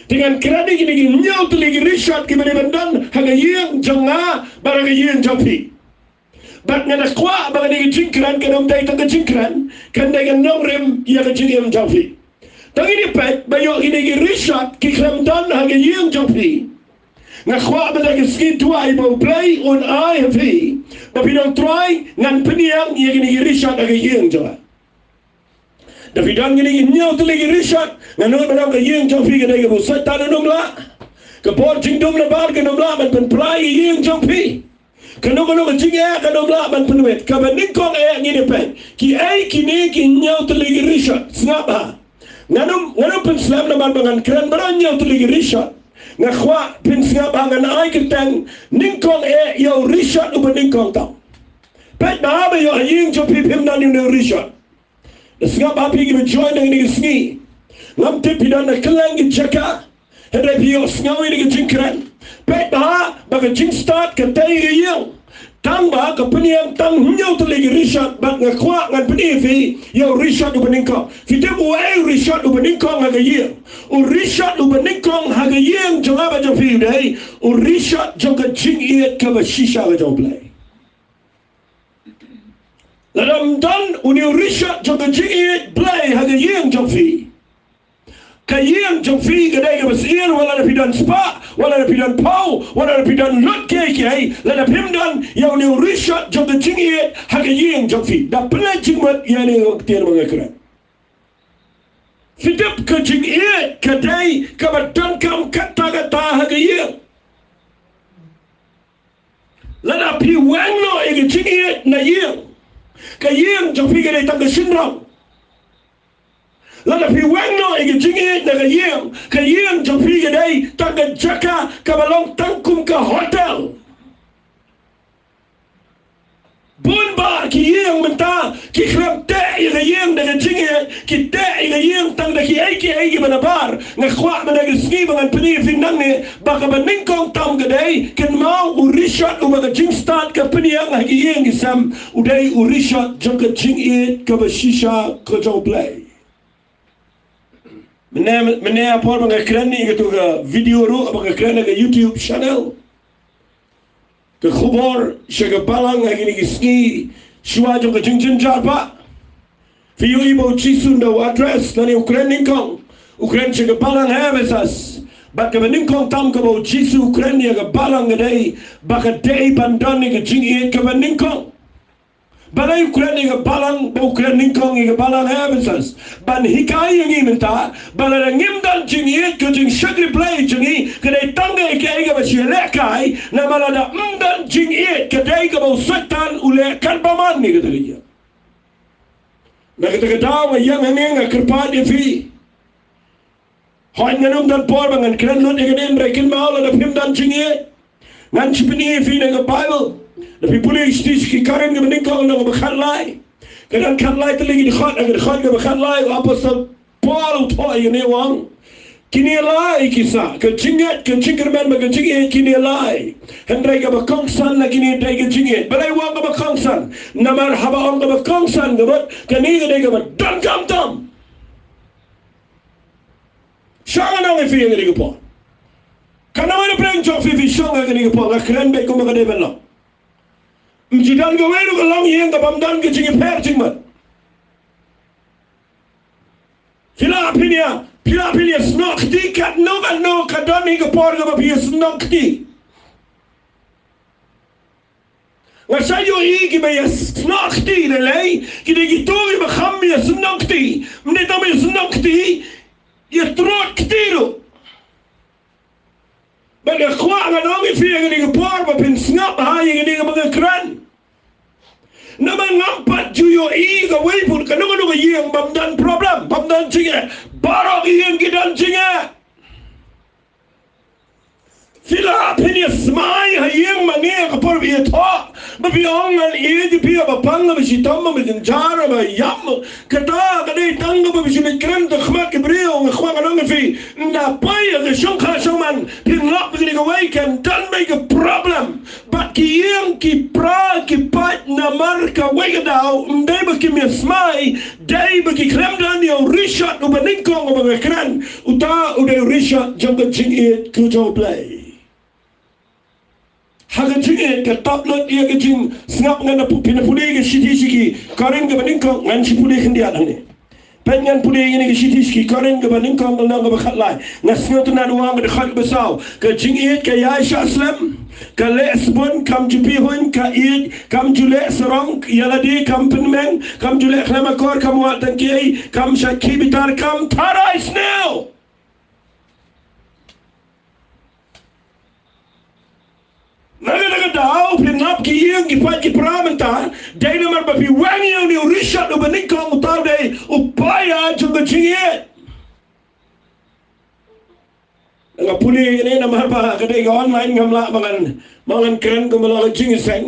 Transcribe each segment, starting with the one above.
Dengan kerana gini nyau tu lagi rishat gimana bandan haga yang janga barang yang jampi. Bat ngana kwa barang lagi jingkran kanam dai tak jingkran kan dai kan nomrem yang jingem jampi. Tangi ni pet bayo gini rishat ki kram dan haga yang jampi. Ngakwa barang ski tuai bau play on I have he. Tapi dong try ngan peniang yang gini rishat haga yang janga. Tapi dan gini nyau tu lagi rishat nganon barang ke yang jampi ke dai ke busat tanah nomla ke bor jingdom na bar ke nomla man pen prai yang jampi ke nomla jinga ke nomla man pen wet ke banding kong ni depan ki ai kini ki nyau tu lagi rishat ngapa nganon pen slam na man bangan kran barang nyau tu lagi rishat ngakwa pen ngapa ngan ai ke tang ningkong yo rishat u banding kong tau pet ba yo yang jampi pim na ni rishat Sengap api kita join dengan ini sengi. Ngam tipidan nak kelang kita jaka. Hendak piok sengawi dengan jingkran. Pet bah bagai jing start ketai yang. Tang bah kepeniang tang nyau terlegi rishat. Bat ngakwa ngan penifi. Yo rishat ubaningkong. Kita buai rishat ubaningkong haga yang. Rishat ubaningkong haga yang jangan baca film day. Rishat jangan jing iat kaba shisha baca play. Dalam dan uni rishat jangka jingit belai haga yang jamfi. Ka yang jamfi kadai ke basir wala na pidan spa, wala na pidan pau, wala na pidan lut keke, lada pimdan yang uni rishat jangka jingit haga yang jamfi. Da pernah jingmat yang ni tiada mengakran. Fidap ka jingit kadai ka badan kam kata-kata haga yang. Lada pi wangno ega jingit na yang. Kayang jampi kadai tangga sinram. Lada pi wangno ege jingit na kayang jampi kadai tangga jaka kabalong tangkum ka hotel. Bunba ki yang menta ki krab te ege yang na jingit ki te ege yang tangga ki ai manabar ngakwa managa ski bangan peni finang ne baka baningkong tam kadai ken mau urishat umaga jingstat ka peniang hagi yang isam udai urishat jangka jingit ka bashisha ka jong play. Mene apor mga krani ito ka video ro mga krani ka YouTube channel ka khubor siya ka balang hagi ni ski shwa jong ka jingjin jarpa fiyo ibo chisun daw address nani Ukraine kong Ukraine siya ka balang habesas baka maningkong tam ka bo chisu Ukraine ka balang ngaday baka day bandan ni ka jingit ka maningkong Balai Ukraine ka balang ba Ukraine kong ka balang habesas ban hikay yang imenta balay ngimdan jingit ka jing shagri play jingi kaday tangga ka ba siya lekay na malada mdan jingit kaday ka ba satan ule kan paman ni ka tagaya nakatagadaw yang nga kerpa di fi hoy nganong dan por bangan kran lot ikanin rekin maula na pimdan jingit ngan chipini fi na Bible Tapi polis di karim ke meningkau nak berkhalai. Kadang khalai terlagi di khat agar khat ke berkhalai apostol Paul toy ni wang. Kini lai kisah ke jingkerman bagi jingit kini lai. Hendrai ke berkongsan lagi ni hendrai ke jingit. Balai wang ke berkongsan. Namar haba orang ke berkongsan ke ber kini ke dai ke berdam tam. Syangan ang ifi yang ke Paul. Karena mana perang jauh fi syangan ke Paul. Keren baik kau makan develop. Mjidan ga weru ga long yang ga bamdan ga jingi per jingmat. Pila apinia snok di kat no kadoni ga por ga bapia snok di. Ngasayo i ki ba snok di lelai ki de gitori ba khammi snok di. Mne tami snok di ya trot ktiru. Bada kwa nga nongi fiya nga por ba pin snap ha yang nga mga kran. Naman ngampat juyo i ga waypun ka nunga yang bamdan problem bamdan jinga barok yang gidan jinga. Fila pinya smai ha yang mangi ka por biya to Bapiongan iya di pia bapanga bisitama bisinjara ba yam kata kadai tanga ba bisimit kran ta khma kibriyo ng khwa kanong fi na paya ke shongkha shongman pinlap begini kawai kan dan make a problem but ki yang ki pra ki pat na marka wega daw mbeba ki mismai dai ba ki krem dan yo rishat ubaningkong ba kran uta uday rishat jangga jingit kujo play haga jingit ka taplot iya ka jing snap nga na pinapuli ka shiti karin ka baningkong ngan shipuli hindi atang ni penyan puli ini ka shiti karin ka baningkong nang ka bakatlay nga snap na nuwang ka khat basaw ka jingit ka yaisha aslam ka lesbon kam jupihon ka id kam jule sarong yaladi kam penmeng kam jule klamakor kam watan kiai kam shakibitar kam tarai snail naga daw pinap ki yang ki pat ki pramenta dai namar ba pi wang yang ni rishat do baning kong utaw dai upaya juga jinget nga puli ni namar ba kadai ga online ngamla mangan kren ko malala jingiseng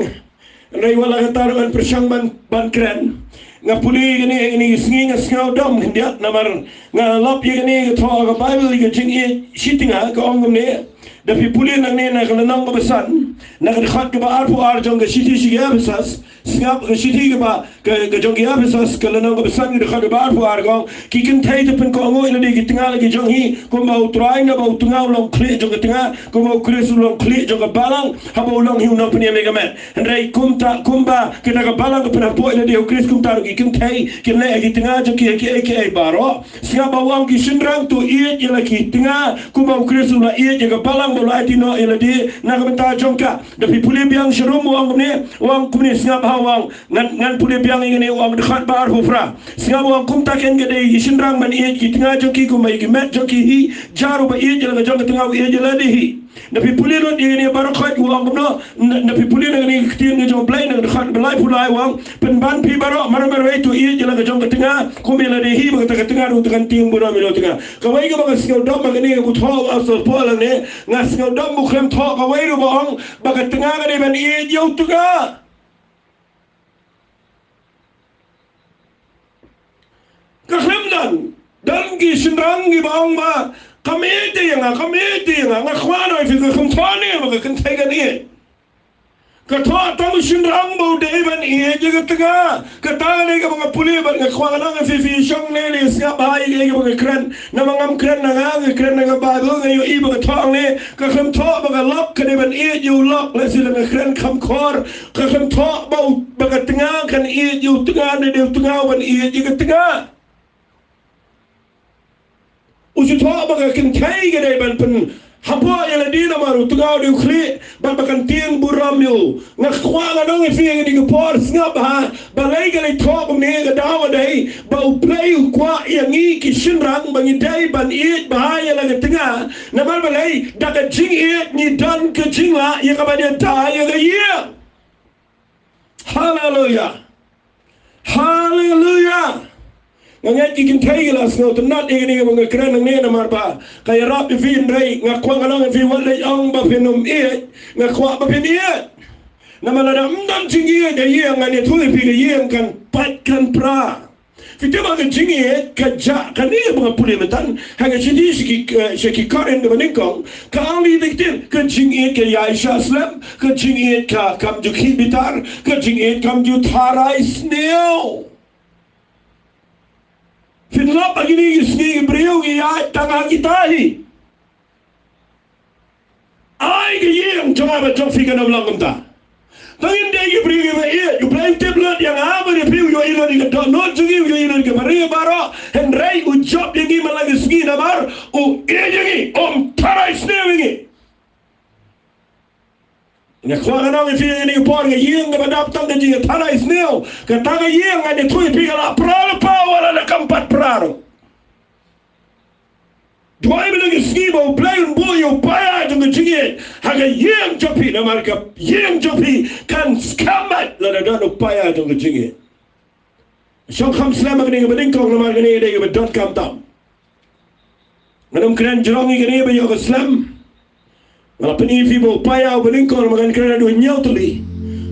nai wala ka taruan persyang ban kren nga puli ni sngi nga snaw dom hindiat namar nga lop ye ni to ga bible ga jinget shitinga ko ongum ne Dapi puli nang ni na kalanang kabasan, nakadikhat ka ba arpo arjong ka shiti sige abisas, singap ka shiti ka ba ka jong ki abisas kalanang kabasan kadikhat ka ba arpo arjong, kikintay tapan ko ango ina di kitinga lagi jong hi, kung ba utray na ba utungaw long kli jong katinga, kung ba ukrisu long kli jong kabalang, haba ulang hiu nang paniya megamet. Andray kumba kita kabalang ka panapo ina di ukris kumtaro kikintay, kinlay kitinga jong ki baro, singap bawang kisindrang tu iit ila kitinga, kung ba ukrisu la iit yung kabalang mulai tino iladi nakabenta jongka dapi puli biang serum wang kumni singap hawang ngan puli biang ingini wang dekat bar hufra singap wang kumtaken gede isindrang man iet kitinga jongki kumai kimet jongki hi jaru ba iet jala jongka tengah iet jala hi dapi puli ron ingini barokat wang kumno dapi puli ingini kitin ni jong play nang dekat belai pulai wang penban pi barok maro itu iet jala jongka tengah kumai ladi hi baga tengah dengan tim bura milo tengah kawai ka baga singap dom magani ka buthaw asal pola ne ngasngaw dom bukrem thok away ro bang baga tengah ka ban iet yaw tuga Kahlemdan dan ki sindrang ki bang ba kamete nga khwana fi ka kumthane ba kan thaiga ni ka tho tam sindrang bo de ban e je ka ta ne ka mga puli ba nga khwana nga fi shong ne ne ska ba i ge ba kran na mangam kran na ba go nga yo i ba thong ne ka kham tho ba ga lok ka de ban e ju lok le sil nga kran kham khor ka kham tho ba ga tinga kan e ju tinga ne de tinga ban e je ka tinga usi thok baga kin thai ge dai ban pen hapo yala di na maru tugaw di ukli ban bakan tiang buramyo nga khwa nga nong fi nga di por snap ha balai ge lai thok ne ga daw dai ba u play u kwa yangi ki shinrang bangi dai ban it ba yala ga tinga na mal balai daga jing it ni dan ke jinga ya ka ba dia ta ya ga ye hallelujah hallelujah ngat ki kin thayla sno to not igni nga kran ne na marba kay rap fi ndray nga kwa nga fi wala ang ba finom e nga kwa ba fin e na malada mdam jingi de ye nga ne thoi fi ye kan pat kan pra fi te ba jingi ka ja kan ne ba puli metan ha ga jidi ki karen de banikong ka ali diktin ka jingi ke ya islam ka jingi ka kam ju bitar ka jingi kam ju tharai sneo Finlap lagi ni isni beriu ya tangah kita hi. Ai ke yang jangan macam fikir nak belakang ta. Tangin dia ke beriu ke ye, you blame tablet yang apa dia beriu yo ilo ni ke not jugi yo ilo ke beriu baro henrai u job yang ni malah isni namar u ejengi tarai snewingi. Nga kwa nga nang fi ni por nga yeng nga badap tang ji thana isneo ka tanga yeng nga ni thui pi la pral pa wala na kampat praro doi bi ngi skibo play un boyo paya to nga jinge ha ga yeng jopi na marka yeng jopi kan skamat la da no paya to nga jinge so kham slam nga ni bading kong na marka ni de ga dot kam tam nganam kran jrongi ga ni ba yo slam Wala penifi bo paya o beningkor magan kena do nyau tuli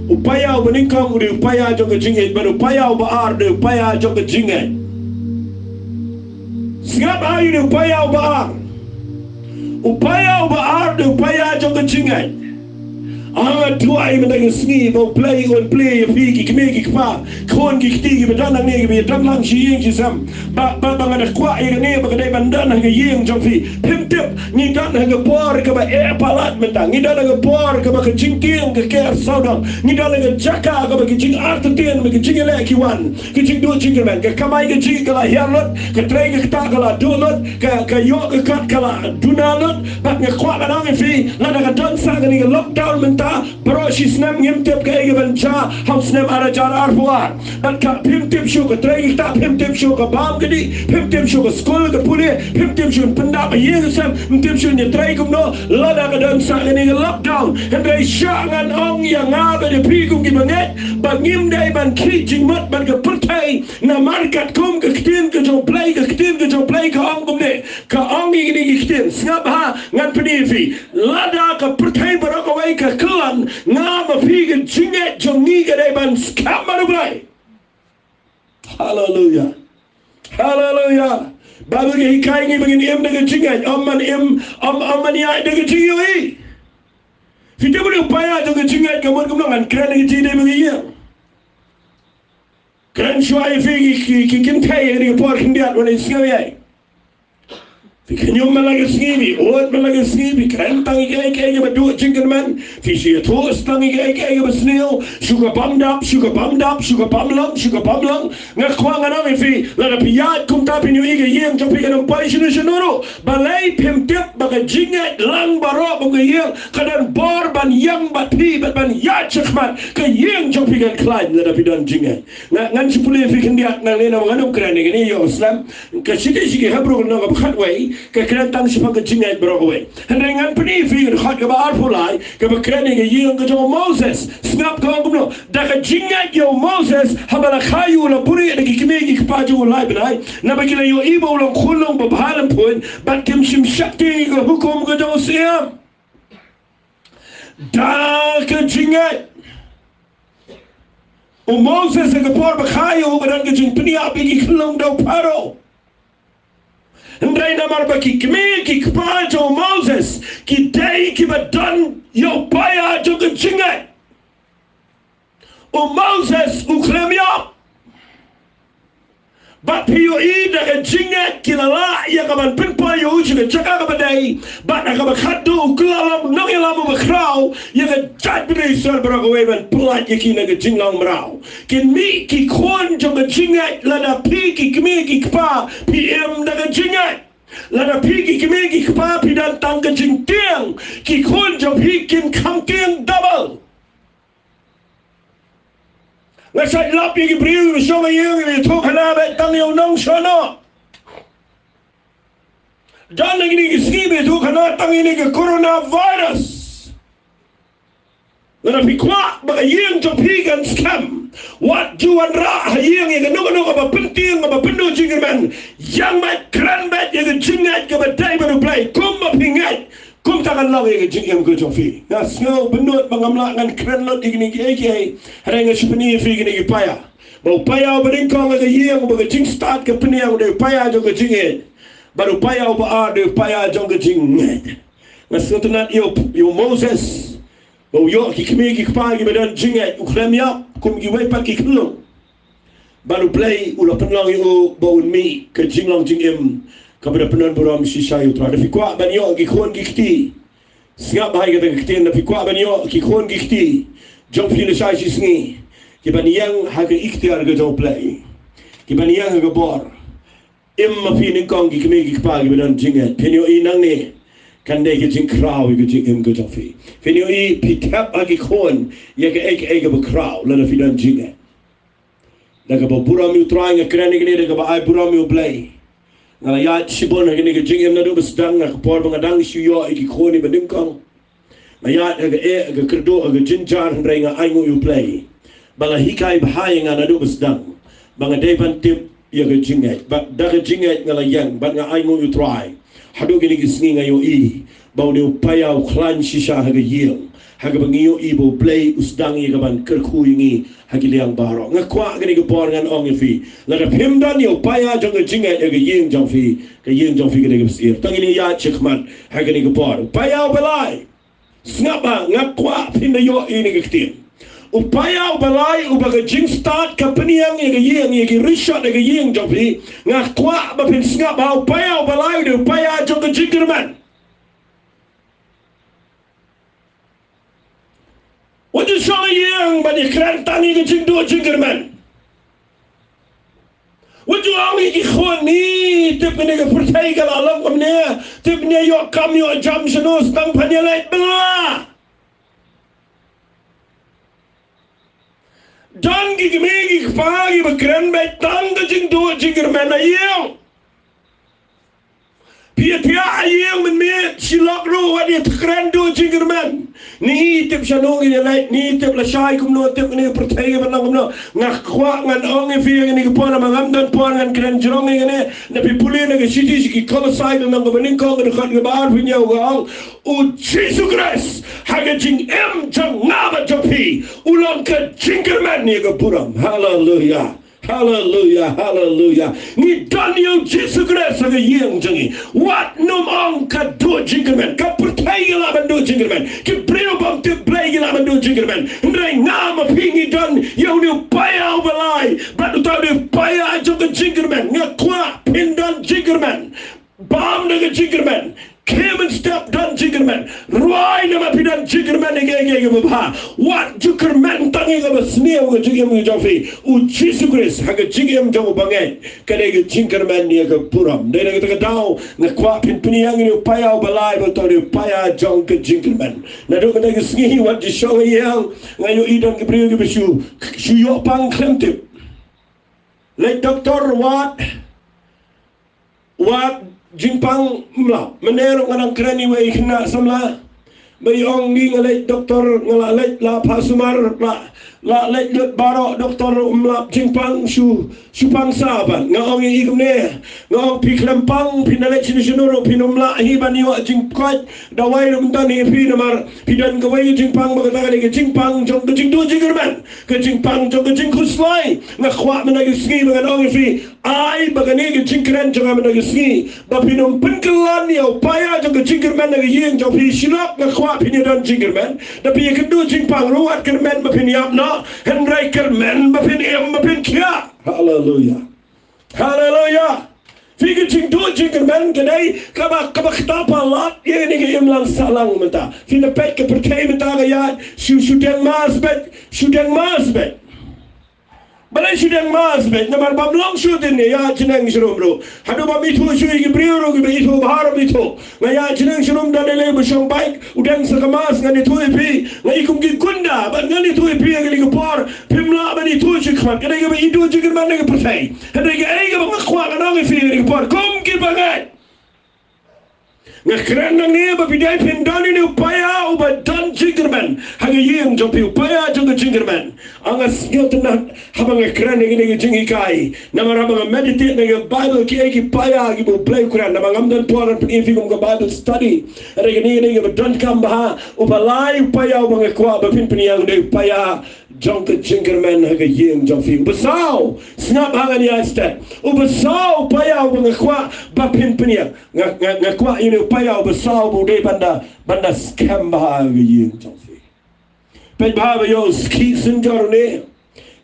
upaya meningkong di upaya jong kejinget baru upaya baar di upaya jong kejinget singap ayu di upaya baar di upaya jong kejinget ang tuai menang sengi mau play fiki kemegi kpa kon gikti bedan nang ni bedan lang siing kisam ba ada kwa ini bagade bandan hang yeng jongfi pimtip ni dan hang por ke ba palat mentang ni dan hang por ke ba kejingking ke ker saudang ni dan hang jaka ke ba kejing artien ke kejing le kiwan kejing do jingman ke kamai ke jing kala hiarlot ke treng ke ta kala dolot ke yo ke kat kala dunalot ba nge kwa banang fi lada ka dan sang ni lockdown Bro, she's nem yimtip kaya bancha, house nem arajar arpuar. Dan ka pimtip shu ka tregi ta pimtip shu ka bam gedi, pimtip shu ka school ka puli, pimtip shu pendap yesam, pimtip shu ni tregi no lada ka dan sa ni lockdown. And they shangan ong yang ngabe de pigum ki banget, bangim dai ban kijing mat ban ka pertai na market kum ka ktin ka jo play ka ktin ka jo play ka ong kum de ka ong ni ktin ngap ha ngan penifi lada ka pertai barok away ka Kuan ngama pigen jinget jongi gede ban skamar ulai. Hallelujah. Hallelujah. Babu ke hikai ni begini dengan jinget amman ya dengan jinget. Kita boleh upaya dengan jinget kamu kemudian keren dengan jinget begini. Keren suai figi kikin kaya ni por kindiat wana isngawai. Fikanyum malagi snibi, oat malagi snibi, keren tangi kaya berdua jingkan man, fisi atos tangi kaya bersnil, sugar bummed up, ngakwang anang ifi, lada piyat kum tapi ni iga yang jopi kanang paisinu senuru, balai pimtip baga jingat lang baro baga yang kadan bor ban yang bati ban yat cekmat ke yang jopi kan klaim lada pidan jingat. Ngan sepuluh ifi kandiat nang lena wanganum keren ni yo Islam, ke siki habru nang abkhatway. Kekerantang sebagai jingat berawai. Hendengan penifi dekat ke baar pulai ke berkerana ke yang ke jauh Moses. Snap kau kumno. Dah jingat yo Moses habala kayu la puri ada kemegi kepaju ulai benai. Nabagi la yo ibu ulang kulung berbahalan pun. Bat kem sim syakti ke hukum ke jauh siam. Dah ke jingat. Moses ke por berkayu dan ke jing peniap bagi kulung dau paro. Andai namar baki kemi ki kpajo Moses ki day ki badan yo paya jo ke jingat. O Moses uklemya. Bat piyo ida ke jingat ki lala ya kaman pinpa yo uji ke chaka ka badai. Bat na ka bakadu uklalam nang yalam bakrao ya ke jat bini sar baragowe ban pulat ya ki na ke jinglang marao. Kin mi ki kwan jo ke jingat lada pi ki kemi ki kpa PM na ke jingat. Lada pi ki kemi ki kpa pi dan tang ke jing tiang ki kwan jo pi kin kam tiang double. Ngasat lap yang beriu bersama yang itu kena betang yang nong sana. Dan lagi ni skribi itu kena tang ini ke coronavirus. Tapi kuat bagi yang jopikan scam. Wat juan ra yang nong apa penting apa pendu jingan yang mat kran bat yang jingat ke badai baru play kum pingat. Kum takkan lagi ke jingam ke jofi. Nas ngau benut mengamlakan keren lot igni ke harenga sepeni fi gini paya. Bau paya beringkong ke yang bagi jing start ke peniang de paya jo ke jinget. Baru paya ba de paya jo ke jinget. Nas tunat yo Moses. Bau yo ki kemi ki pagi badan jinget uklemya kum gi wepa ki klung. Baru play ulah penlang yo bau mi ke jinglang jingem. Kepada penan beram sisa itu ada fikwa banyo kikon kikti siap bahai kata kikti na fikwa banyo kikon kikti jom fili sai singi kibaniang haga ikhtiar ga jom play kibaniang haga bor imma fi kong kikme kikpagi benan jingat penyo inang ni kandai ke jing kraw ke jing im ga jom fi penyo I pitap agi kon ya ke ek ba kraw lana fi dan jingat daga ba buram yu trying a krani gni daga ba ai buram yu play ngala ya sibon gini ke jingem na do besdang na kapor bangadang siyo iki khoni beningkong na ya ga kerdo ga jinjar ndrenga aingo you play bala hikai bahaya nga na do besdang bangadai ban tip ya ga jingai ba da ga jingai ngala yang ba nga aingo you try hado gini gisngi ngayo I bau ne upaya uklan shisha haga yeng haga bangiyo ibo play usdang I gaban kerku yingi hagi liang baro ngakwa gini gepor ngan ong fi lada pimdan yo upaya jong jinga haga yeng jong fi gini gepsir tangini ya chikman haga gini gepor upaya balai ngapa ngakwa pinda yo ini gektin upaya balai ubaga jing start company yang yegi rishot yegi jobi ngakwa bapin ngapa upaya balai de upaya jong jingerman wajud so yang bani kerantan yegi jing do jingerman wajud ang yegi khoni tip ne ga pertai kala alam kamne tip ne yo kam yo jam senos tang panelai bela dan gigi pagi bekeren bay tanda jing do jingerman ayeng pia ayeng men me silak ro wadi keren do jingerman ni tip sanong ini lai ni tip la shai kum no tip ni pertai ban kum no ngakwa ngan ong fi ni ko na mangam dan pon ngan keren jrong ni ne na pi puli na city ki kolosai na ngam ning ko ga khat ga bar fi nyau ga u Jesus Christ haga jing jang ngaba jopi ulong ka jingerman ni ga puram hallelujah hallelujah ni Daniel Jesus Christ haga yeng jangi what nom ong ka do jingerman ka pertai la ban do jingerman ki breu bang te play la ban do jingerman ndrai ngama pingi don yo ni paya balai but to ni paya jong jingerman ngakwa pindon jingerman bam de jingerman came and stepped on jingerman roi nama pidan jingerman ngege baba what jingerman tangi ga basne ga jigem ga jofi u Jesus Christ haga jigem jong bangai kade ga jingerman ni ga puram de ga dau ngakwa pin yang ni paya balai ba to ni paya jong ga jingerman na do ga sngi what ji show yang ngayo idon ga brio ga shu yo pang klemtip like doctor what Jimpang mla menero nganang kreni we kena samla bayong ni ngalai doktor ngalai la pasumar la let baro doktor mla jimpang supang saban ngaong ikumne ngaong piklempang pinalai sinusuro pinumla hibani wa jingkwat dawai rumtani pinamar pidan gawai jimpang bagata ni jimpang jong jingdu jingerman ke jimpang jong jingkuslai ngakwa menagi ski ngaong fi ai bagani ke jingkren jong menagi ski bapinum penkelan ya upaya jong jingerman nagi yeng jong pi silap ngakwa pinidan jingerman tapi kedua jimpang ruat kermen bapiniap na Henry kermen bapin kia hallelujah Fika jing do jingerman kadai kaba kitapa lat ye ni ke imlang salang menta fina pet ke pertai menta ga ya shudeng masbet balai shudeng masbet namar bablong shudin ne ya jineng shrum bro hadu ba mitu shui ke brio ro ke mitu bahar mitu nga ya jineng shrum da le bshong bike udeng sakamas ngani tu pi ngai kum gi kunda ba ngani tu pi ngali ke por pimla ba ni tu shi khmat kadai ke idu jingerman ne ke pertai hadu ke ai ke ba khwa ga ngi fi ngali ke por kom ki bagai ngakran nang ba bidai pindani ni upaya uba dan jingerman hanga yeng jopi upaya jong jingerman angas yotna habang ngakran ngi jingi kai namara bang meditate ngi bible ki paya gi bu play kuran namang amdan tuan pin fi gum bible study rega ngi ba dan kam ba uba lai upaya uba ngakwa ba pin yang de upaya jong jingerman haga yeng jopi besau snap hanga ni asta ubesau upaya uba ngakwa ba pin ngakwa ini upaya besau bude banda scam haga yeng jopi pen ba yo ski sinjorne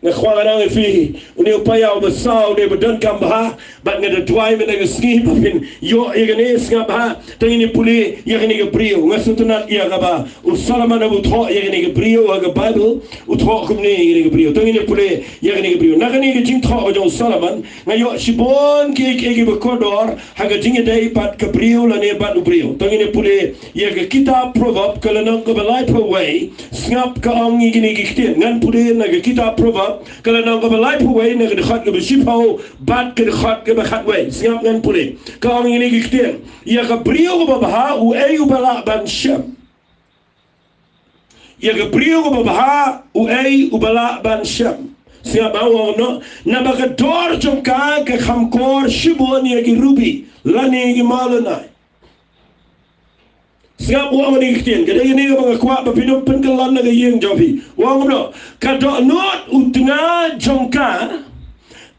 ngakwa nang fi uni upaya besau de badan kam ba bat ngada tuai men ngi ski pin yo yegane skam ba tangini puli yegane ge brio ngasutuna iya ga ba usalaman abu tho yegane ge brio ga bible utho kumne yegane ge brio tangini puli yegane ge brio nagani ge jing tho jo salaman ngayo shibon ke ge be kodor haga jinge dai pat ke brio la ne bat brio tangini puli yege kitab proverb kala nang ko balai po way snap ka ang yegane ge kite ngan puli na ge kitab proverb kala nang ko balai po way na ge khat ge shipo bat ke khat ke khat way snap ngan puli ka ang yegane ge kite ya ga brio go ba u ayu bala ban sham ya ga brio go ba u ayu bala ban sham siapa orang na baga dor jom ka ke khamkor shibon ya gi rubi lani gi malana Singap uang ni kitian. Kadang ini ke mga kuat berpinum penkelan na gayeng jompi. Uang mo kado not utna jongka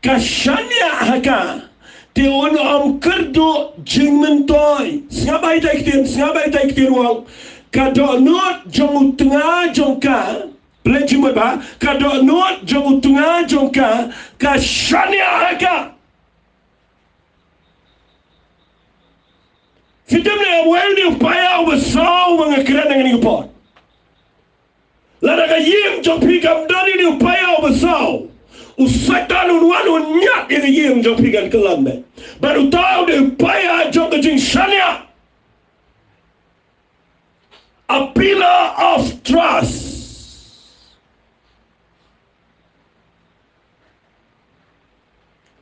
kasanya haka te ono kerdo jingmentoy. Singap ay tay kitian uang. Kado not jong utna jongka Pelanci ba kado not jong utna jongka kasanya haka. Fitam na well ni upaya ubasaw mga kiran ng inyong pot. Lada ka yim jong pigam dani ni upaya ubasaw. Usatan unwan unyat yung yim jong pigam kalambe. Baru tahu ni upaya jong kajing shanya. A pillar of trust.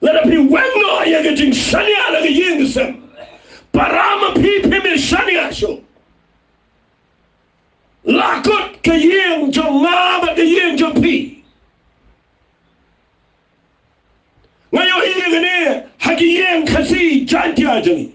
Lada pi wengno yung kajing shanya lagi yim sem. Parama pipim shania show. Lakot kayeng jong ngaba kayeng jong pi. Ngayon gani hagiyeng kasi jantia jangi.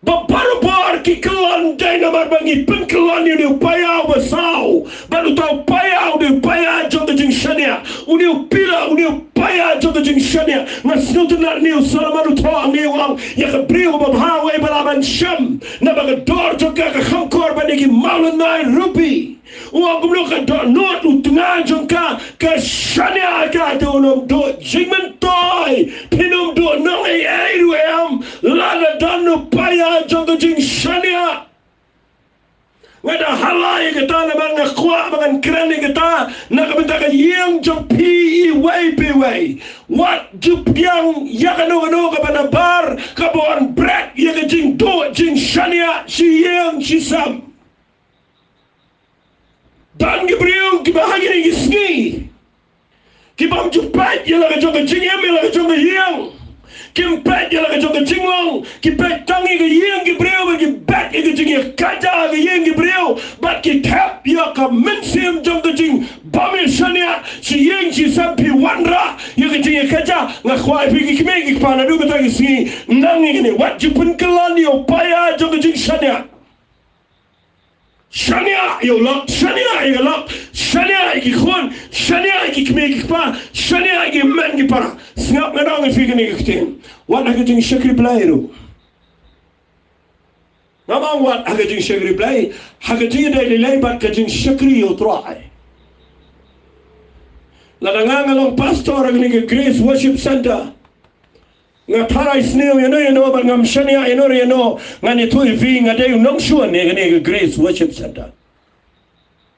Baru kikalan day na marbangi pengkalan yun upaya wasaw. Baru tau upaya upaya jong kajing shania. Uni upila upaya jong kajing shania. Masnutunan niyo salamanu to ang niyo ang yakabriyo babhawa balaban siyam. Na bagador jong kakakangkor banigi maulunay rupi. Uang kumlo ka do not utungan jong ka shania ka do jingmentoy. Pinum do nong ay lala dan upaya jong kajing shania. Wada halay kita na mga kuwa mga krani kita nakabenta ka yang jong PEY. What jup yang yakano ka banabar kabuan break yang jing do jing shania si yang si sam. Dan gibriung kibahagi ni gisngi. Kibam jupat yang laga jong jing yang laga jong yang. Kimpet yang laga jong jinglong, kimpet tangi ke yang gibreu bagi bat ke jing kaja ke yang gibreu, bat ki tap ya ka mensim jong ke jing bamil shania si yang si sampi wanra ya ke jing kaja ngakwai pi ki me ki pana du ka gi si nangi ni wat jupun kelan yo paya jong ke jing shania. Shania yo lok, shania yo lok, shania iki khon, shania iki kme iki pa, shania iki men iki para. Singap ngadong iki ni iki. Wat hagajing shakri play ro. Namang wat hagajing shakri play, hagajing dai lay bat kajing shakri yo try. Ladang ngalong pastor ni Grace Worship Center. Nga taray sneo yano ba ngam shania yano ngani tuwi vi nga dayo nong shuan ni Grace Worship Center.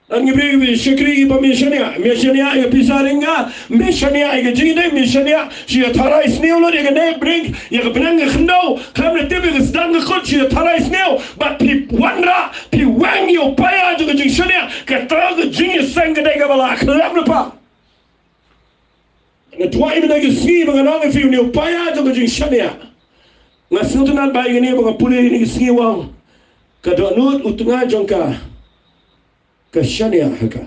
Ang ibig shikri ba mi shania ya pisaring nga mi shania ga jingde mi shania siya taray sneo lo ga ne bring ya ga benang khno kam na tibi ga sdang khot siya taray sneo but pi wanra pi wang yo paya jo ga jing shania ka tra ga jing sang ga ga bala khlam na pa. Nga tuwa ibi nagi ski mga nonga fiyo ni upaya jong kajing shania. Nga sinutunan ba ini mga puli ni ski wang kado anut utunga jong ka shania haka.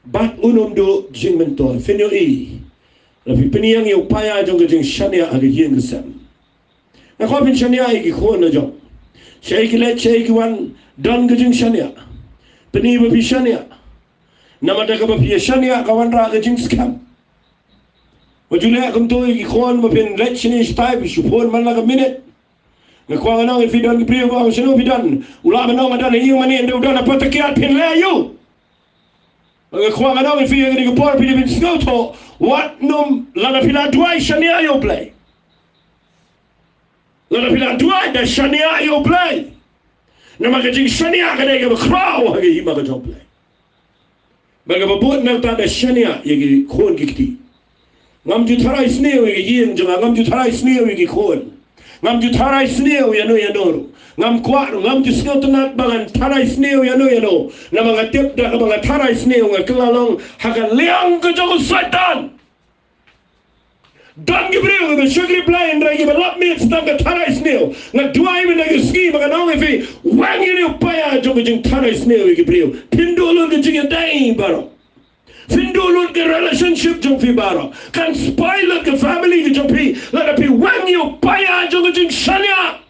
Bat unom do jing mentor finyo lafi piniyang yung upaya jong kajing shania haka yin kasam. Nga kwa pin shania iki kuwan na jong. Siya iki let siya iki wan don kajing shania. Piniba pi shania. Namadaka pa pi shania kawan ra kajing skam. Wajulaya kung to ikikuan mo pin let sini stay bisupon man lang a minute. Ngakuha nga nang ifidon kipriyo ko ang sino fidan. Ula man nang adan iyo mani endo udan apatakiat pin layo. Ngakuha nga nang ifiyo nga nikupor pin ibin snoto. What num lana pila duay shania yo play. Lana pila duay da shania yo play. Na magajing shania ka na ikabakraw hagi hima ka jong play. Magababuot ng tada shania yagi kuon kikti. Ngam ju taray sneo igi yin janga ngam ju taray sneo igi kon ngam ju taray sneo yano ngam kwaro ngam ju sneo tunat bangan taray sneo yano na mga tip da ka mga taray sneo nga kalalong haga liang ka joko satan dan gibreo nga shagri blind ragi balap mits da ka taray sneo nga duay mi nagi ski mga nong ifi wangi ni upaya joko jing taray sneo igi breo pindulong ka jing day baro Findulun ke relationship jong fi baro kan spoil ke family ke jong fi la pi wang yo paya jong jing shania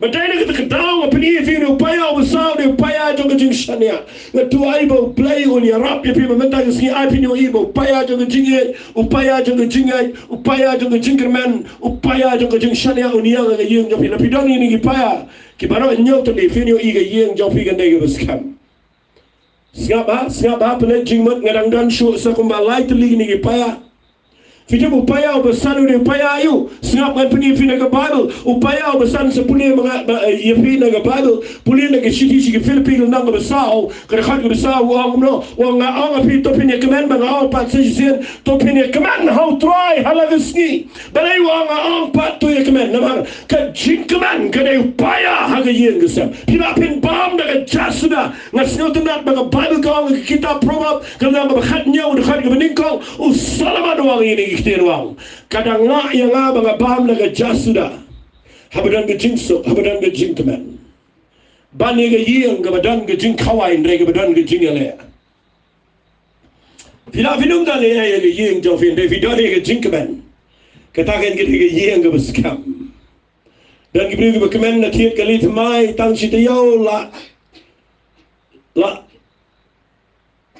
Matay na kita kedau ngapini upaya besar ni upaya jong jing shania. Ngatu aibo play on ya rap ya pima mentang singi ai pini ibo upaya jong jing upaya jong jing upaya jong jingerman upaya jong jing shania unia ga yeng jong pina pidong ni upaya ki baro nyau to ni fini i ga yeng jong pi ga ne ga skam. Siapa pele jingmat ngadang dan syu sa kumbalai teli ni upaya. Fiti upaya ubasan ni upaya ayu siap kan peni fina ga Bible upaya ubasan sepune mga ya fina ga Bible puli na ga shiti shi Filipino nang ga basao kada khat ga basao wang no wang ang api to pini command ba ang pat sejien to pini command how try hala gisni balai wang ang pat to ya command namar ka jing command kada upaya haga yen gisam pina pin bam na ga jasuda ngasno tunat ba ga Bible ka ang kitab proverb kada ba khat nyaw da khat ga beningko usalama do wang ini Wang. Kadang nga yang nga mga baham na gajasuda habadan ga jingsok habadan ga jingkaman bani ga yiyang gabadan ga jingkawain re gabadan ga jingale pila finum da le ga yiyang jofin re vidani ga jingkaman katakan ga yiyang ga baskam dan gibri ga kaman na tiet kalit mai tang sitayaw la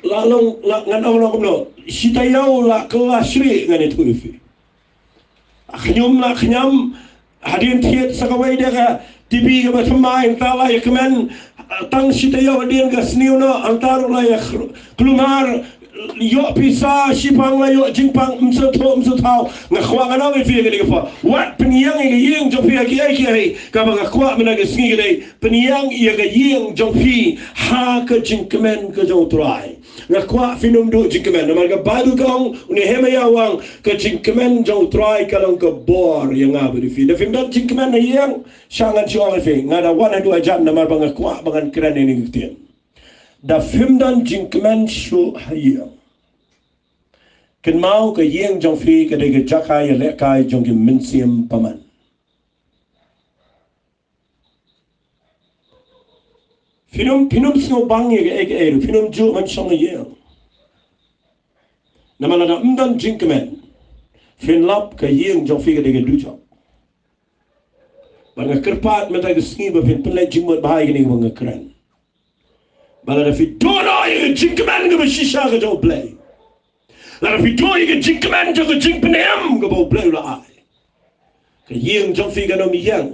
long la ngan awlo no sitayaw la kelasri ngan itu ifi khnyam hadin tiet sakawai daga tibi ga batmai tala yakman tang sitayaw din ga sniuna antar la ya klumar yo pisa sipang la yo jingpang mso thau nga khwa nga nawi fi ga fa wat penyang ga yeng jo fi ga ai ka ba khwa mena ga sngi ga penyang ya ga yeng jo fi ha ka jingkmen ka jo trai nga khwa finum do jingkmen na ga badu kong uni hemaya wang ka jingkmen jo trai ka long ka bor yang nga bi fi da fim da jingkmen na yeng shangan jo fi nga da wan du ajan na mar ba nga khwa ba kan kran ni ngtien da fimdan jinkman shu hayya ken mau ka yeng jong fi ka de jakai ya lekai jong ki minsiam paman finum sno bang ye ga finum ju man song ye namala da mdan jinkman fin lap ka yeng jong fi ka de du jong ba nga kerpat meta ga ski ba fin ple jingmot bahai ni ba nga kran Bala da fi dono ye jinkman ga shisha ga jo play. La fi do ye jinkman jo ga jinkpenem ga bo play la ai. Ka yeng jo fi ga no mi yang.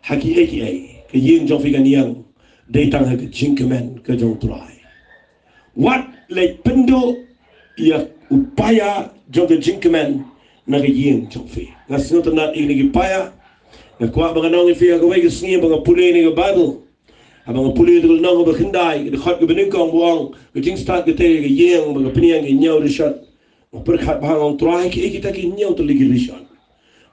Haki eki ai. Ka yeng jo fi ga ni yang. Dei tang ga jinkman ga jo try. What le pendo ya upaya jo ga jinkman na ga yeng jo fi. Ngasno to na ini gi paya. Na kwa ba ga no fi ga wai ga sni ba ga pule ni ga Bible. Abang puli itu nang ba khindai de khat ga bening kong buang ga jing start ga te ga yeng ba ga pniang ga nyaw rishat ba per khat ba ngong try ki kita ki nyaw to ligi rishat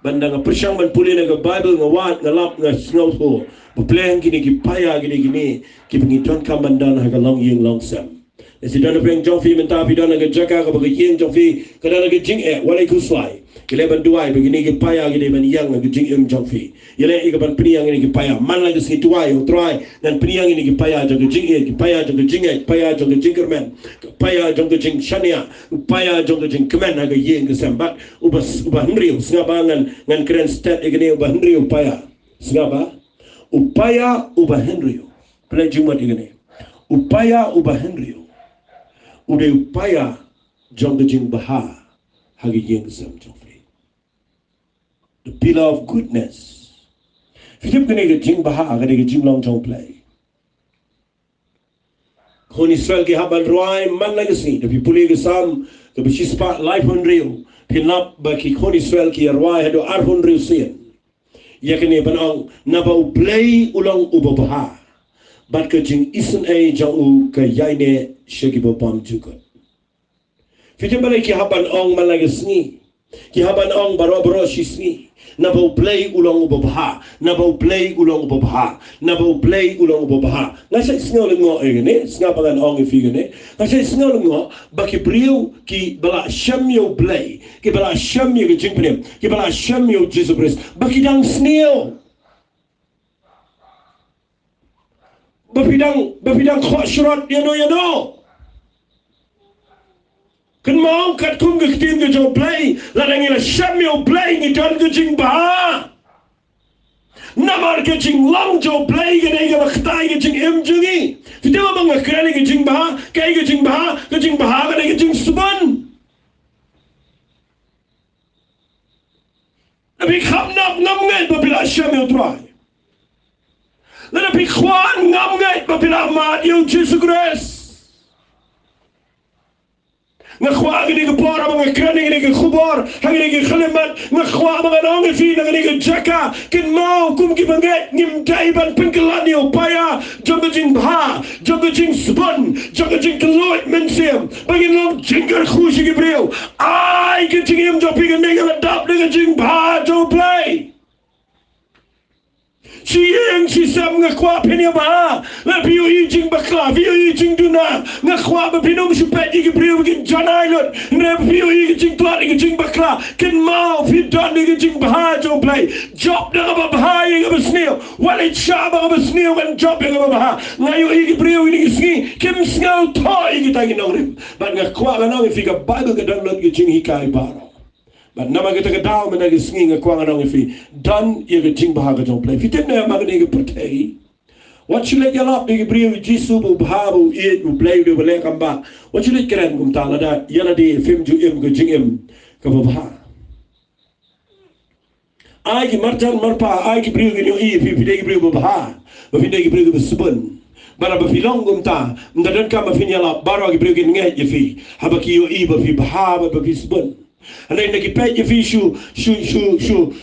banda ga persyang ban puli ga Bible ga wat ga lap ga snow ho ba plan ki ni ki paya ki ni ki pengiton kam bandan ha ga long yeng long sam esi dan peng jong fi menta pi dan ga jaka ga ba ga yeng jong fi ga dan ga jing walai ku swai kile ban duai begini ki paya ki ban yang ga jing em jong fi yele i ga ban pniang ni ki paya man la ga si tuai o try dan pniang ni ki paya jong jing ki paya jong jing paya jong jingerman paya jong jing shania paya jong jing kemen ha ga yeng ga sambat uba henrio singabangan ngan kren stat igni uba henrio paya singaba upaya uba henrio play jumat igni upaya uba henrio ude upaya jong jing baha ha ga yeng sam jong the pillar of goodness. Philip gane ga jing baha gane ga jing long jong play. Kon Israel ke haban roai man legacy the people ga sam the bishispa life on real pinap ba ki kon Israel ki roai hado arhon real sin. Yakene banang nabau play ulang ubabaha. Bat ka jing isen a jang u ka yaine shegi bopam juga. Philip bale ki haban ong man legacy ki haban ong baro shisni nabau play ulang ubabaha nabau play ulang ubabaha nabau play ulang ubabaha nasa sngaw ngo ngene snga pagan ong ifigene nasa sngaw ngo baki priu ki bala shamyo play ki bala shamyo ki jingpnem ki bala shamyo Jesus Christ baki dang sneo bapidang khoshrot yano kan mau kat kum ke tim ke jo play la dang ila shamyo play ni don ke jing ba na mar ke jing long jo play ke nei ke khtai ke jing em jungi fite ma bang krani ke jing ba ke jing ba ke nei ke jing suban Nabi kham nap ngam ngai ba bila shamel try Lena pi khwan ngam ngai ba bila ma dio Jesus Christ Nakhwa gini ke por mga krani gini ke khubor hangini ke khalimat nakhwa mga nong fi ngini ke jaka kin mau kum ki banget ngim daiban pengkelani upaya joga jing bha joga jing spon joga jing kloit mensem bagin long jingar khushi ki breu ai ke jing em jo pi ke nega dap nega jing bha jo play Siang si sam ngakwa penya ba la piu yi jing bakla piu yi jing duna ngakwa ba pinong supet yi priu gin janai lot ne piu yi jing twat yi jing bakla kin mau fi don yi jing bah jo play job da ba bah yi ba sneo wal it sha ba ba sneo kan job yi ba bah ngayo yi priu yi ski kim sneo to yi ta gi nong ba ngakwa ba nong fi ka ba ga dan lot yi jing hi kai ba But nama kita ke daw mana ke singi ke kuang anong ifi dan ia ke jing bahaga jong play. Fitin na maga ni ke pertei. What you let yalap ni ke brio jisu bu bahabu iet bu play bu boleh kamba. What you let keren kum tala da yala di film ju im ke jing im ke baha. Ai ki marjan marpa ai ki brio ke ni i fi fidei ke brio bu baha. Bu fidei ke brio bu subun. Bara ba filong kum ta ndadan ka ma fin yalap baro ke brio ke ngai je fi. Habaki yo i ba fi baha ba fi subun. And then nagi pet you shu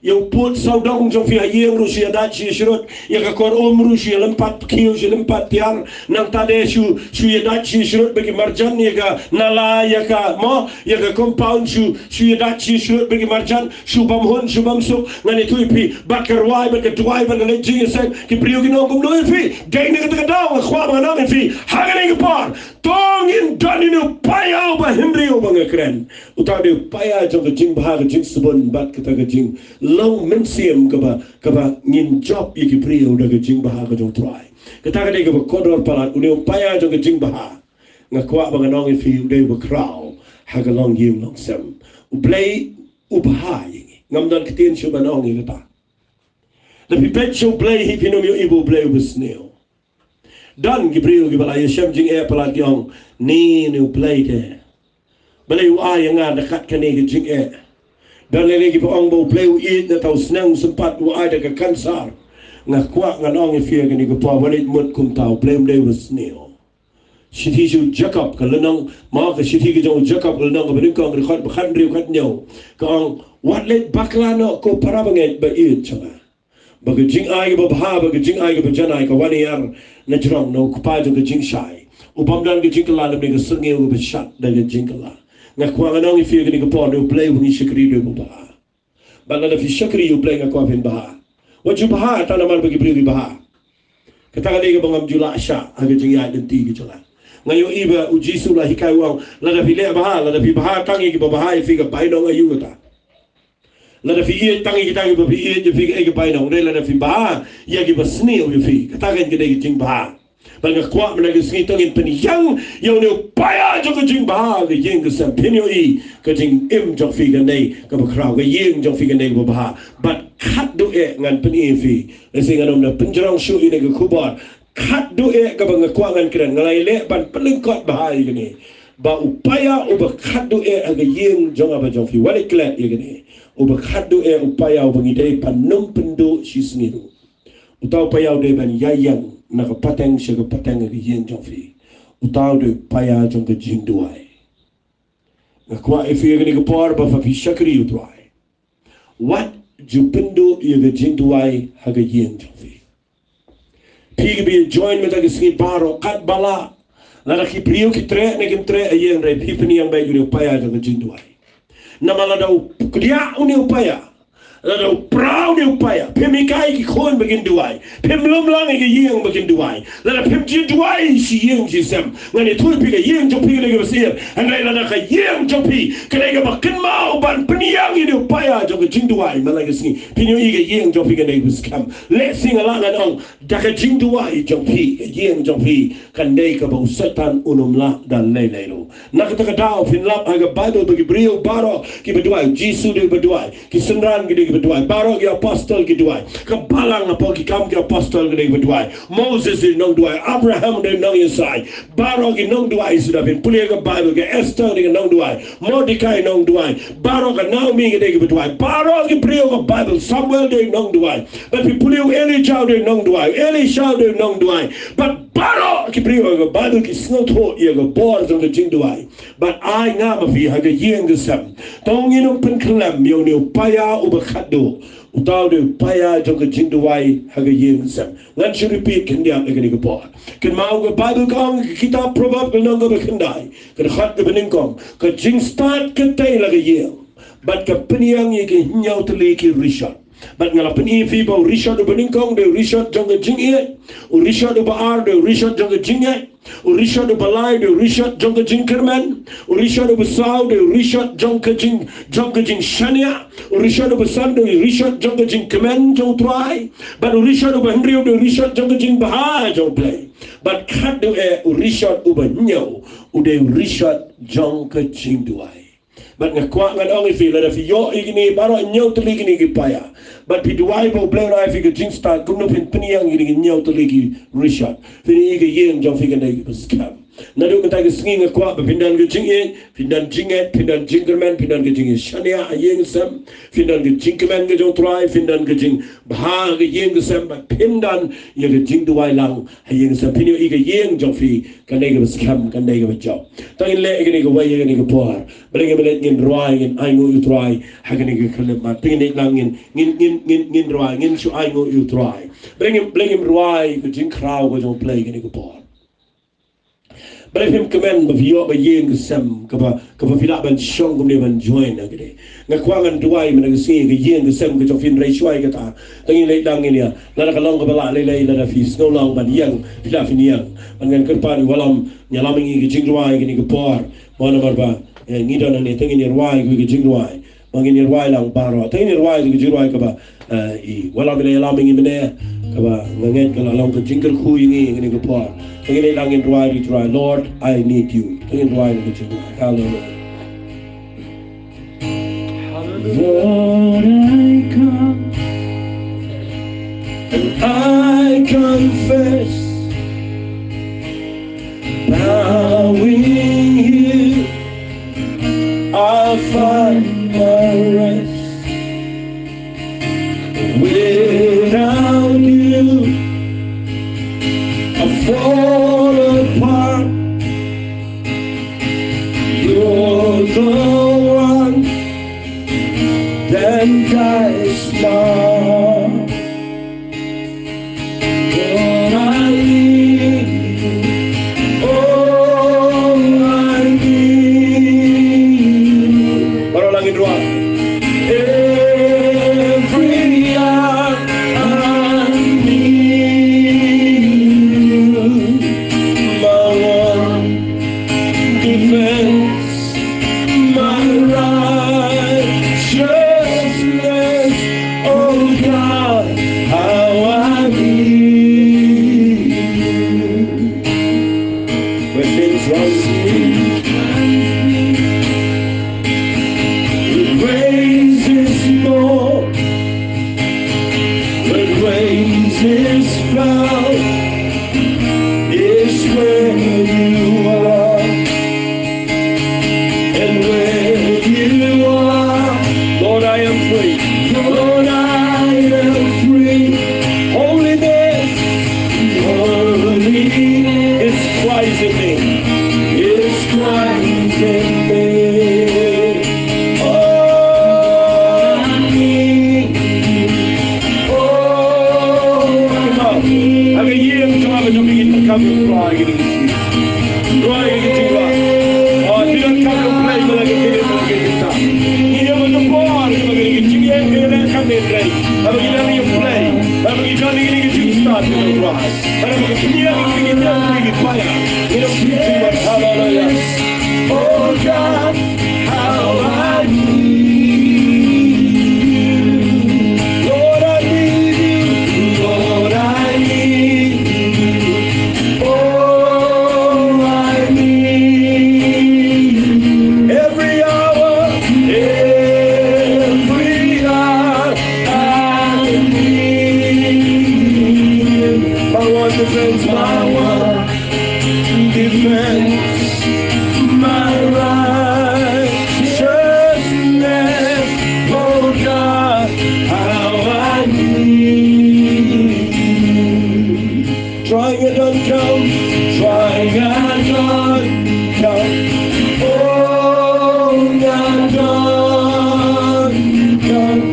yung put sa dong jong fi hayeng Rusia dat si shirot yaka kor Rusia lempat kiyo si lempat tiar nang tade shu ya dat si shirot bagi marjan yaka nala yaka mo yaka compound shu ya dat si shirot bagi marjan shu bamhon shu bamsuk ngani tu pi bakarwai bakatwai ba le jing sen ki priyo gino kum lo fi dai ne ka daw khwa ba na fi hagane par tong in daninu payao ba himrio bang kren utaw de paya jong jing bahag jing subon bat kita ke jing long mensiam kaba ngin job iki priyo da ke jing bahag jong try kita ka de ke kodor palat uni paya jong jing bahag ngakwa bang nong fi de ba kraw hagalong yim long sem u play u bahai ngam dan kitien shu banong ni ta the perpetual play hi pinom yo ibu play u sneo dan Gabriel gibala yeshem jing e palat yong ni new play de balay u ay nga dekat kani jing e dan lele gi ong bo play u eat na taw snang sempat u ay de kansar nga kwa nga nong e fia gani go pa walit mut kum taw play de was neo shiti ju jacob ka lenong ma ka shiti gi jong jacob lenong ka bin kong rekhot bakhan riu khat nyo ka ong wat let bakla no ko parabanget ba eat chama baga jing ay ba bha baga jing ay ba janai ka wani yar na jrong no kupa jo ga jing shai upam dan ga jing kala le ga sungi go ba shat da ga jing kala nga kwa nga nong fi ga ni ga po no play wi shikri do ba bala da fi shikri you play nga kwa fin ba what you ba ta na mal ba gi bri ba ka ta ga le ga bangam jula sha ha ga jing ya den ti gi chola nga yo iba u jisu la hikai wang la da fi le ba la da fi ba tangi gi ba ba fi ga bai no nga yu ta la da fi ie tangi kita gi ba fi ie je fi ga bai no la da fi ba ya gi ba sni o fi kata ga gi jing ba bang kwa mena gi sni tongin pen yang yo ne paya jo ga jing ba ga yeng ga sam pin yo i ga jing im jo fi ga nei ga ba krao ga yeng jo fi ga nei ba ba but khat do e ngan pen e fi le sing anom na penjrong shu i ne ga kubar khat do e ga bang kwa ngan kren ngalai le ban peling kot ba ai ga ni ba upaya u ba khat do e ga yeng jo ga ba jo fi wale klet ye ga ni uba khadu e upaya uba ngidei panum pendo shisniru utau paya de ban yayang na ka pateng she ka pateng ga yen jongfi utau de paya jong ka jingduai na kwa e fi ga ni ka por ba fa fi shakri utwai what jupendo ye ga jingduai ha ga yen jongfi pi ga bi join me ta ga skin baro kat bala la ki priyo ki tre ne kim tre yen re pi ni yang ba yu paya jong ka jingduai nama la daw kudia uni upaya la daw proud ni upaya pemikai ki khon begin duai pemlom lang ki yeng begin duai la pem ji duai si yeng ji sem ngani tu pi ga yeng jo pi ga basir and la ka yeng jo pi ka ga bakin ma ban peniang ni upaya jo ga jing duai malaga sini pinyo i ga yeng jo pi ga nei buskam le sing ala na ong da ka jing duai jo pi yeng jo pi kan nei ka ba setan unum la dan le lo na ka daw fin lap aga bible bagi brio baro ki beduai jisu de beduai ki senran ki berdoa. Barok ke apostol ke doa. Kebalang apa ke kam ke apostol ke berdoa. Moses di nong doa. Abraham di nong Yesai. Barok ke nong doa sudah pun. Pulia ke Bible ke Esther di nong doa. Mordecai nong doa. Barok ke Naomi ke berdoa. Barok ke Pulia ke Bible. Samuel di nong doa. But Pulia Elijah di nong doa. Elisha di nong doa. But barok ke Pulia ke Bible ke snotho ia ke bor trong ke jing doa. But I ngam afi haga yeng ke sam. Tong inong penkelam yang ni upaya ubakado. Utau de upaya trong ke jing doa haga yeng sam. Ngan should repeat kendiam ke ni ke bor. Ken mau ke Bible kong kitab Proverb ke nong ke bekendai. Ken khat ke beningkong. Ke jing start ke tay la ke yeng. But ke peniang ye ke nyau tele ke Richard. But ngala peni fi ba Richard u beningkong de Richard trong ke jing ye. U Richard u baar de Richard trong ke jing ye. U Richard u balai de Richard trong ke jing kerman. U Richard u besau de Richard trong ke jing shania. U Richard u besan de Richard trong ke jing kemen trong try. But u Richard u benriu de Richard trong ke jing bahai trong play. But kat de u Richard u benyau u de Richard trong ke jing duai. But ngakwa ngan ong ifi la fi yo igini baro nyau tuli gini ki paya. But pi duai bo bleu na fi ke jing start kumno pin piniang gini nyau tuli ki Richard. Fi ige yeng jong fi ke dai ki scam. Nadu kata ke singi ngakwa ba pindan ke jing ye, pindan jinget, pindan jingerman, pindan ke jing shania a yeng sam, pindan ke jingkeman ke jong try, pindan ke jing bah ke yeng sam ba pindan ye ke jing duai lang a yeng sam pinio ige yeng jong fi kan dai ke scam kan dai ke job. Tangin le igini ke way igini ke por. Bring belet ngin roai ngin aingo utrai hagani ke kelem ma tingin lang ngin roai ngin su aingo utrai. Bring him roai ke jing kraw ke jong play igini ke por. But if him command of you by yeng sam kapa filak ban shong kum ban join agade ngakwangan duai man nagsi ke yeng sam ke jofin rai shuai kata tangin le dang ini ya la ka long ka bala le la fi snow long ban yang filak fin yang ngan kerpan walam nyalaming ke jing duai ke ni ke por mana barba ngidon ni tangin ruai ke jing duai mangin ruai lang baro tangin ruai ke jing duai kapa I walam le yalaming mene kapa ngan ka long ke jingkel khu ini ke ni ke por. Tangin langin ruai di try, Lord, I need you. Tangin ruai di try. Hallelujah. Lord, I come and I confess, bowing here, I'll find my rest. Without you, I fall apart. You're the one that guides my heart. Lord, I need you. Oh, I need you. Baru lagi dua. Every hour I need you. My one defense, my righteousness. Oh God, how I need you. When things run smooth, grace is more. When grace is found, it's where you are. And where you are, Lord, I am free. Lord, I am free. Holiness, holiness, it's Christ in me. It's Christ in me. Oh, I need you. Oh, come on. I'm a year to have a begin to come to cry. Cry, oh, if you don't come to play, you're like a kid, you're like a guitar. You never know what you're going to get. You can't come in play. I'm going to let you play. I'm going to get you start to cry. I'm going to get you fire. You don't feel too much. Hallelujah. Oh God, how I need you. Lord, I need you. Lord, I need you. Oh, I need you. Every hour defends my world, defends my righteousness. Oh God, how I need you. Trying it don't come, trying and don't come. Oh, God, don't come.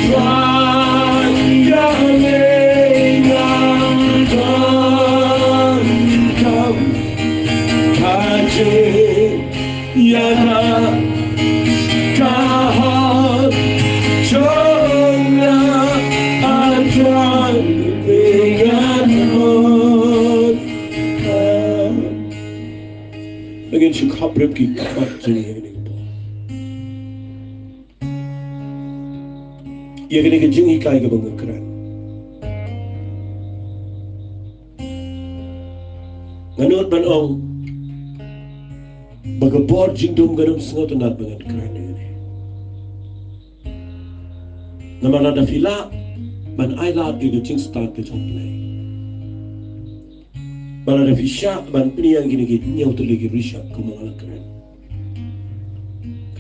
Trying and don't come. Kaje yana kahab chona atran dengan hod. Again, she kaprep ki kapat jeni ini po. Ia kini ke jeng ikai ke bangkeran. Nganut ban ong bagabor jingdom ganum sengot nat bangan keran ini. Namana da fila ban aila itu jing start ke jong play. Bala da fisha ban pini yang gini gini nyau tu lagi risha kumang keran.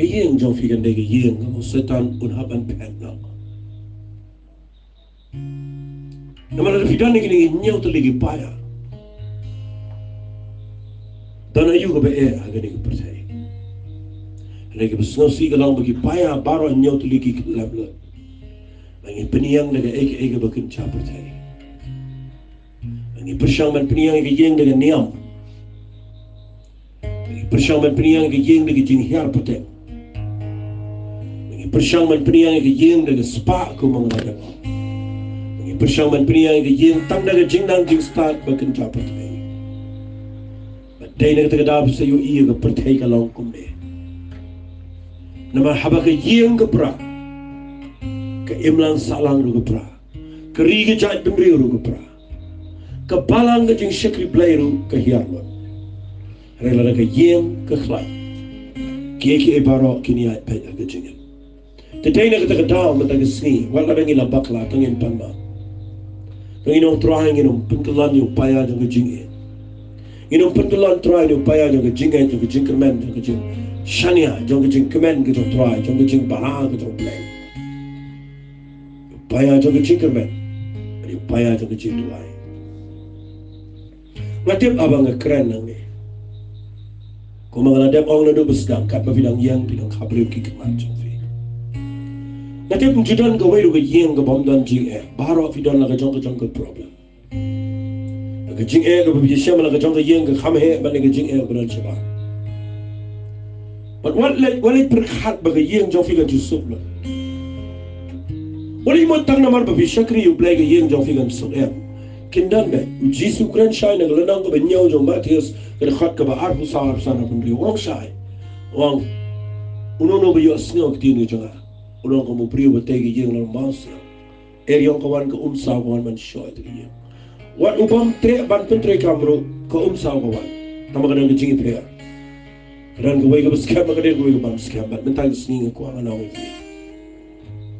Kayeng jong fikan dege yeng kamu setan unhaban pen nak. Namana da fidan gini gini nyau tu lagi payah. Dan ayu ko be agani ko percaya. Lagi besngosi kalau bagi payah baru nyau tu lagi labla. Lagi peniang daga ege bakin cha percaya. Lagi persyang man peniang ke yeng daga niam. Lagi persyang man peniang ke yeng daga jing hiar potek. Lagi persyang man peniang ke yeng daga spa ko mangada. Lagi persyang man peniang ke yeng tang daga jing nang jing start bakin cha percaya. Dai nak tergadap sayu iya ke pertai kalau kumde. Nama haba ke yeng ke pra, ke imlan salang ru ke pra, ke rigi jat bimri ru ke pra, ke balang ke jing syakri blai ru ke hiarman. Rela ke yeng ke khlai. Kieki ebaro kini ay pay ke jingin. Dai nak tergadap mata ke sni, wala bengi la bakla tangin panma. Tangin trying inum pengkelan yu paya jang ke jingin. Inum pentulan try ni upaya jang kejingan jang kejing kemen jang kejing shania jang kejing kemen kejing try jang kejing baha kejing play upaya jang kejing kemen ada upaya jang kejing try ngatip abang keren nang ni ko mangaladap ong nado besdang kat bidang yang bidang khabrib ki kemat jang fi ngatip mjudan ko wei ru ke yang ke bomdan jing baro fidan la jang ke problem kejing ke biji syam la kejong ke yeng ke kham he ban kejing beran chaba but what perkhat ba ke yeng jong fi kan jusuf la wali mo tang namar ba bi shakri yu blai ke yeng jong fi kan sup kindan be jisu kran shai na lanang ko benyau jong matius ke khat ka ba ar husar sana pun ri wong shai wong unono ba yo snok ti ni jonga unon ko mo priyo ba te ke yeng la mas yong ko wan ko sa wan man shoy te yeng Wat ubam tre ban pentre kamro ko saw ko wan tama kadang jingi prayer kadang ko wega skam kadang ko wega bam skam ban mentang sning ko ana wi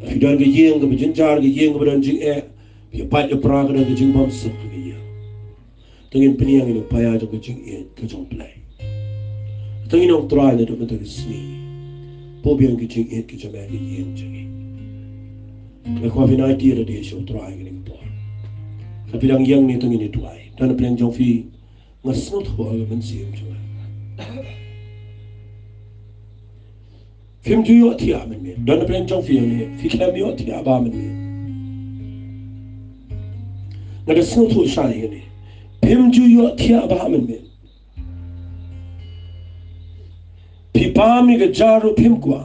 fi dan ge yeng ge jinjar ge yeng ban jing bi pa de pra kadang ge jing bam suk ge ya tengin peniang ni pa ya jo ge jing ke jong play tengin ong try ne do mentang sning po biang ge jing ke jama ge yeng jing e ko vi na ti de show try ge Kapidang yang ni tengini tuai dan pilihan jong fi ngasnot ho aga mensium cuma. Film juyo tiap men dan pilihan jong fi ni fi kami yo tiap ba men. Nada snot ho shai ni. Film juyo tiap ba men. Pi pa mi ga jaru film kwa.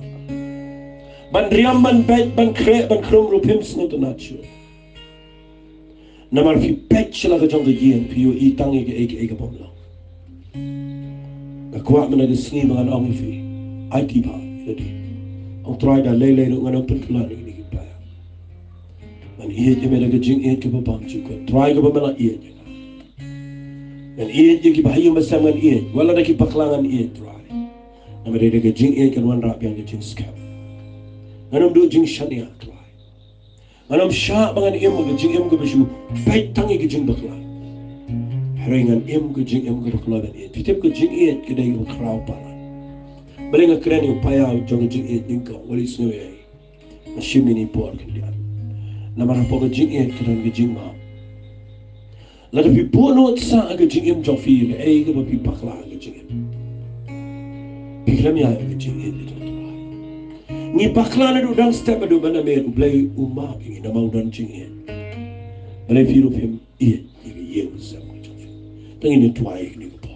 Ban riam ban bet ban kre ban krum ru film snot na chu. Namar fi patch la jong ge yen pi yo I tang ge bom lo. Ga kwa mena de sni bangan ong fi. IT ba jadi. Ong try da lele ro ngana pun klan ni ki pa. Man I je mena ge jing ke ba bang chu ko try ge ba mela I. Dan I je ki ba hayu masam ngan I. Wala da ki paklangan I try. Namar de ge jing ke wan ra biang ge jing scam. Nganam do jing shania try. Anam sya bangan em ga jing em ga beshu pai tangi ga jing bakla. Haringan em ga jing em ga bakla dan e. Titip ga jing e ke dai ga krau pala. Balinga kren yu paya jong jing e ninka wali sno e. Mashimi ni por kendian. Namara po ga jing e ke dan ga jing ma. Lada pi po no sa ga jing em jong fi ga e ga pi bakla ga jing em. Pikram ya ga jing e ni. Ni bakla na do dang step do bana me ublay umma pingi na mau dan jing e. Balay firo fim e ni ga ye usam. Tangi ni tuai ni ko.